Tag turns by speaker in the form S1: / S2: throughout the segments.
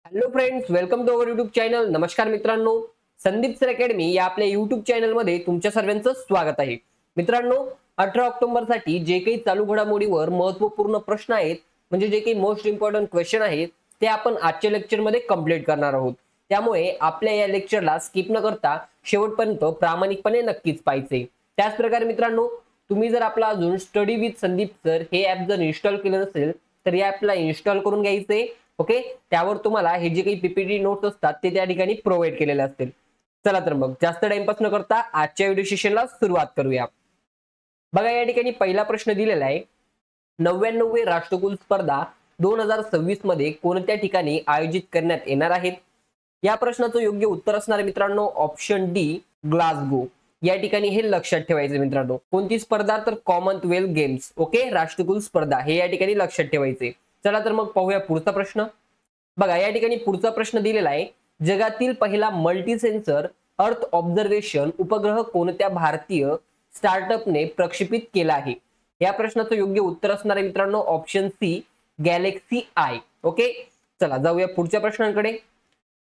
S1: Hello friends, welcome to our YouTube channel. नमस्कार मित्रांनो, Sandeep sir academy या आपल्या यूट्यूब चॅनल मध्ये तुमच्या सर्वांचं स्वागत आहे. मित्रांनो, 18 ऑक्टोबर साठी जे काही चालू घडामोडीवर महत्त्वपूर्ण प्रश्न आहेत, म्हणजे जे काही मोस्ट इम्पॉर्टंट क्वेश्चन आहेत, ते आपण आजच्या लेक्चर मध्ये कंप्लीट करणार आहोत. त्यामुळे आपल्या या लेक्चरला स्किप न करता शेवटपर्यंत प्रामाणिकपणे नक्कीच पाहायचे. त्याच प्रकारे मित्रांनो, तुम्ही जर आपला अजून स्टडी विथ संदीप सर हे ॲप जर इन्स्टॉल केलं नसेल तर या ॲपला इन्स्टॉल करून घ्यायचे. ओके, त्यावर तुम्हाला हे जे काही पीपीटी नोट्स असतात ते त्या ठिकाणी प्रोव्हाइड केलेले असतील. चला तर मग जास्त टाइमपास न करता आजच्या व्हिडिओ सेशनला सुरुवात करूया. बघा, या ठिकाणी पहिला प्रश्न दिलेला आहे, 99वी राष्ट्रकुल स्पर्धा 2026 मध्ये कोणत्या ठिकाणी आयोजित करण्यात येणार आहेत? या प्रश्नाचं योग्य उत्तर असणार आहे मित्रांनो ऑप्शन डी, ग्लासगो. या ठिकाणी हे लक्षात ठेवायचं मित्रांनो. कोणती स्पर्धा? तर कॉमनवेल्थ गेम्स. ओके, राष्ट्रकुल स्पर्धा हे या ठिकाणी लक्षात ठेवायचे. चला तर मग पाहूया पुढचा प्रश्न. बघा, या ठिकाणी पुढचा प्रश्न दिलेला आहे, जगातील पहिला मल्टी सेन्सर अर्थ ऑब्झर्वेशन उपग्रह कोणत्या भारतीय स्टार्टअपने प्रक्षेपित केला आहे? या प्रश्नाचं योग्य उत्तर असणार आहे मित्रांनो option C, Galaxy I. Okay, चला जाऊया पुढच्या प्रश्नांकडे.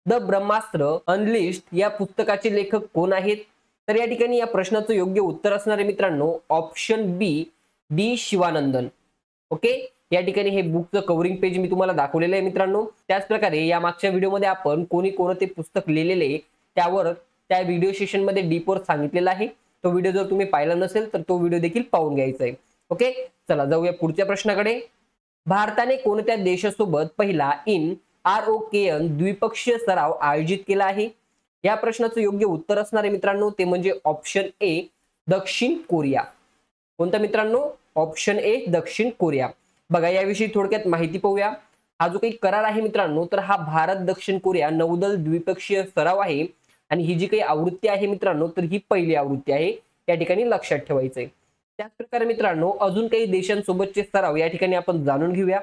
S1: द ब्रह्मास्त्र अनलिस्ड या पुस्तकाचे लेखक कोण आहेत? तर या ठिकाणी या प्रश्नाचं योग्य उत्तर असणार आहे मित्रांनो ऑप्शन बी, डी शिवानंदन. ओके, या ठिकाणी हे बुकचं कव्हरिंग पेज मी तुम्हाला दाखवलेलं आहे मित्रांनो. त्याच प्रकारे या मागच्या व्हिडिओमध्ये आपण कोणी कोणते पुस्तक लिहिलेले त्यावर त्या व्हिडिओ सेशन मध्ये डीपवर सांगितलेला आहे. तो व्हिडिओ जर तुम्ही पाहिला नसेल तर तो व्हिडिओ देखील पाहून घ्यायचा आहे. ओके, चला जाऊया पुढच्या प्रश्नाकडे. भारताने कोणत्या देशासोबत पहिला ROKN द्विपक्षीय सराव आयोजित केला आहे? या प्रश्नाचं योग्य उत्तर असणार आहे मित्रांनो ते म्हणजे ऑप्शन ए, दक्षिण कोरिया. कोणता मित्रांनो? ऑप्शन ए, दक्षिण कोरिया. बघा, याविषयी थोडक्यात माहिती पाहूया. हा जो काही करार आहे मित्रांनो, तर हा भारत दक्षिण कोरिया नौदल द्विपक्षीय सराव आहे आणि ही जी काही आवृत्ती आहे मित्रांनो, तर ही पहिली आवृत्ती आहे. या ठिकाणी लक्षात ठेवायचंय. त्याच प्रकारे मित्रांनो, अजून काही देशांसोबतचे सराव या ठिकाणी आपण जाणून घेऊया.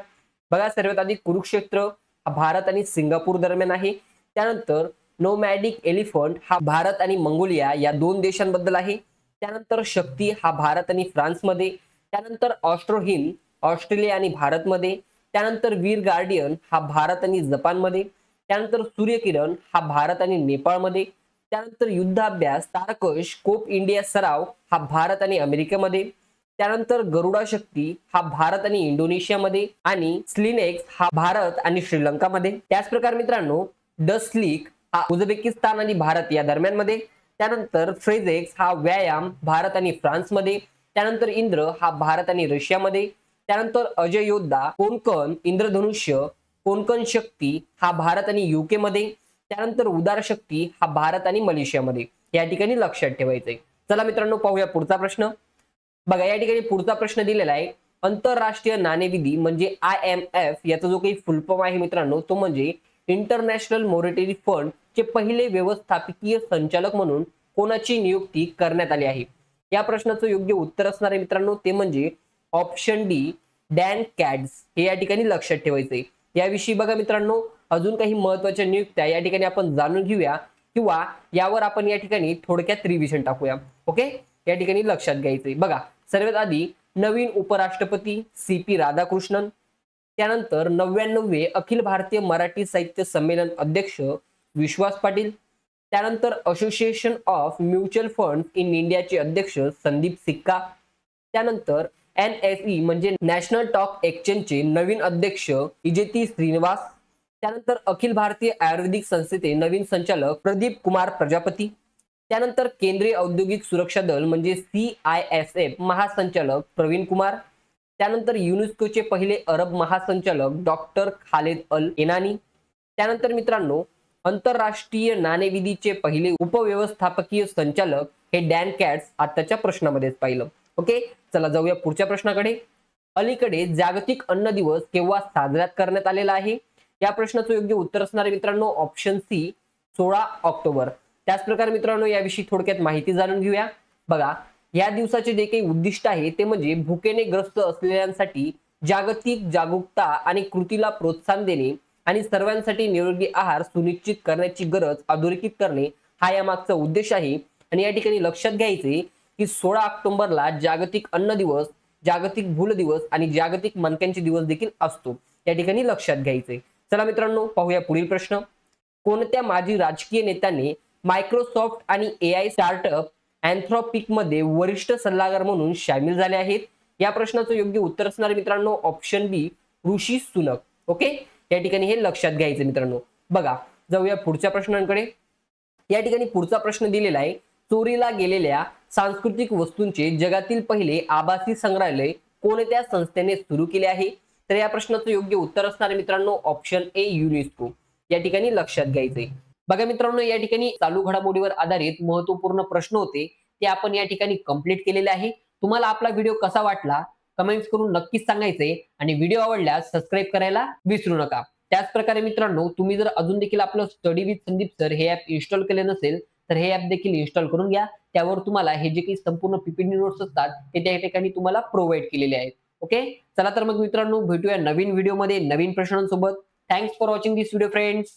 S1: बघा, सर्वात आधी कुरुक्षेत्र हा भारत आणि सिंगापूर दरम्यान आहे. त्यानंतर नोमॅडिक एलिफंट हा भारत आणि मंगोलिया या दोन देशांबद्दल आहे. त्यानंतर शक्ती हा भारत आणि फ्रान्समध्ये. त्यानंतर ऑस्ट्रोहिन ऑस्ट्रेलिया आणि भारतमध्ये. त्यानंतर वीर गार्डियन हा भारत आणि जपानमध्ये. त्यानंतर सूर्यकिरण हा भारत आणि नेपाळमध्ये. त्यानंतर युद्धाभ्यास तारकश कोप इंडिया सराव हा भारत आणि अमेरिकेमध्ये. त्यानंतर गरुडा शक्ती हा भारत आणि इंडोनेशियामध्ये आणि स्लिनेक्स हा भारत आणि श्रीलंकामध्ये. त्याच प्रकारे मित्रांनो, डस्लिक हा उझबेकिस्तान आणि भारत या दरम्यान मध्ये. त्यानंतर फ्रेझेक्स हा व्यायाम भारत आणि फ्रान्समध्ये. त्यानंतर इंद्र हा भारत आणि रशियामध्ये. त्यानंतर अजय योद्धा कोंकण इंद्रधनुष्य कोंकण शक्ती हा भारत आणि युके मध्ये. त्यानंतर उदार शक्ती हा भारत आणि मलेशियामध्ये. या ठिकाणी लक्षात ठेवायचंय. चला मित्रांनो, पाहूया पुढचा प्रश्न. बघा, या ठिकाणी पुढचा प्रश्न दिलेला आहे, आंतरराष्ट्रीय नाणेनिधी म्हणजे IMF याचा जो काही फुल फॉर्म आहे मित्रांनो, तो म्हणजे इंटरनॅशनल मॉनिटरी फंड चे पहिले व्यवस्थापकीय संचालक म्हणून कोणाची नियुक्ती करण्यात आली आहे? या प्रश्नाचं योग्य उत्तर असणार आहे मित्रांनो ते म्हणजे ऑप्शन डी, डॅन कॅड्स. हे या ठिकाणी लक्षात ठेवायचंय. याविषयी बघा मित्रांनो, अजून काही महत्त्वाच्या नियुक्त्या या ठिकाणी आपण जाणून घेऊया किंवा यावर आपण या ठिकाणी थोडक्यात रिव्हिजन टाकूया. ओके, या ठिकाणी लक्षात घ्यायचंय. बघा, सर्वात आधी नवीन उपराष्ट्रपती CP राधाकृष्णन. त्यानंतर 99वे अखिल भारतीय मराठी साहित्य संमेलन अध्यक्ष विश्वास पाटील. त्यानंतर association of mutual fund in इंडियाचे अध्यक्ष संदीप सिक्का. त्यानंतर NSE म्हणजे नॅशनल स्टॉक एक्सचेंजचे नवीन अध्यक्ष इजेती श्रीनिवास. त्यानंतर अखिल भारतीय आयुर्वेदिक संस्थेचे नवीन संचालक प्रदीप कुमार प्रजापती. त्यानंतर केंद्रीय औद्योगिक सुरक्षा दल म्हणजे CISF महासंचालक प्रवीण कुमार. त्यानंतर युनेस्कोचे पहिले अरब महासंचालक डॉक्टर खालेद अल एनानी. त्यानंतर मित्रांनो, आंतरराष्ट्रीय नाणेनिधीचे पहिले उपव्यवस्थापकीय संचालक हे डॅन कॅट्स आताच्या प्रश्नामध्येच पाहिलं. ओके, चला जाऊया पुढच्या प्रश्नाकडे. अलीकडे जागतिक अन्न दिवस केव्हा साजरा करण्यात आलेला आहे? या प्रश्नाचं योग्य उत्तर असणार आहे मित्रांनो ऑप्शन सी, 16 ऑक्टोबर. त्याच प्रकारे मित्रांनो, याविषयी थोडक्यात माहिती जाणून घेऊया. बघा, या दिवसाचे जे काही उद्दिष्ट आहे ते म्हणजे भुकेने ग्रस्त असलेल्यांसाठी जागतिक जागरूकता आणि कृतीला प्रोत्साहन देणे आणि सर्वांसाठी निरोगी आहार सुनिश्चित करण्याची गरज अधोरेखित करणे हा या मागचा उद्देश आहे. आणि या ठिकाणी लक्षात घ्यायचे की 16 ऑक्टोबरला जागतिक अन्न दिवस, जागतिक भूल दिवस आणि जागतिक मणक्यांचे दिवस देखील असतो. या ठिकाणी लक्षात घ्यायचे. चला मित्रांनो, पाहूया पुढील प्रश्न. कोणत्या माजी राजकीय नेत्याने मायक्रोसॉफ्ट आणि एआय स्टार्टअप अँथ्रोपिक मध्ये वरिष्ठ सल्लागार म्हणून सामील झाले आहेत? या प्रश्नाचं योग्य उत्तर असणार मित्रांनो ऑप्शन बी, ऋषी सुनक. ओके, या ठिकाणी हे लक्षात घ्यायचं मित्रांनो. बघा, जाऊया पुढच्या प्रश्नांकडे. या ठिकाणी पुढचा प्रश्न दिलेला आहे, चोरीला गेलेल्या सांस्कृतिक वस्तूंचे जगातील पहिले आभासी संग्रहालय कोणत्या संस्थेने सुरू केले आहे? तर या प्रश्नाचं योग्य उत्तर असणार मित्रांनो ऑप्शन ए, युनेस्को. या ठिकाणी लक्षात घ्यायचंय. बघा मित्रांनो, या ठिकाणी चालू घडामोडीवर आधारित महत्वपूर्ण प्रश्न होते ते आपण या ठिकाणी कंप्लीट केलेले आहे. तुम्हाला आपला व्हिडिओ कसा वाटला कमेंट्स करून नक्कीच सांगायचंय आणि व्हिडिओ आवडल्यास सबस्क्राईब करायला विसरू नका. त्याच प्रकारे मित्रांनो, तुम्ही जर अजून देखील आपलं स्टडी विथ संदीप सर हे ऍप इन्स्टॉल केले नसेल तर हे ऍप देखील इन्स्टॉल करून घ्या. त्यावर तुम्हाला हे जे काही संपूर्ण पीपीटी नोट्स असतात ते त्या ठिकाणी तुम्हाला प्रोव्हाइड केलेले आहेत. ओके, चला तर मग मित्रांनो, भेटूया नवीन व्हिडिओमध्ये नवीन प्रश्नांसोबत. Thanks for watching this video friends.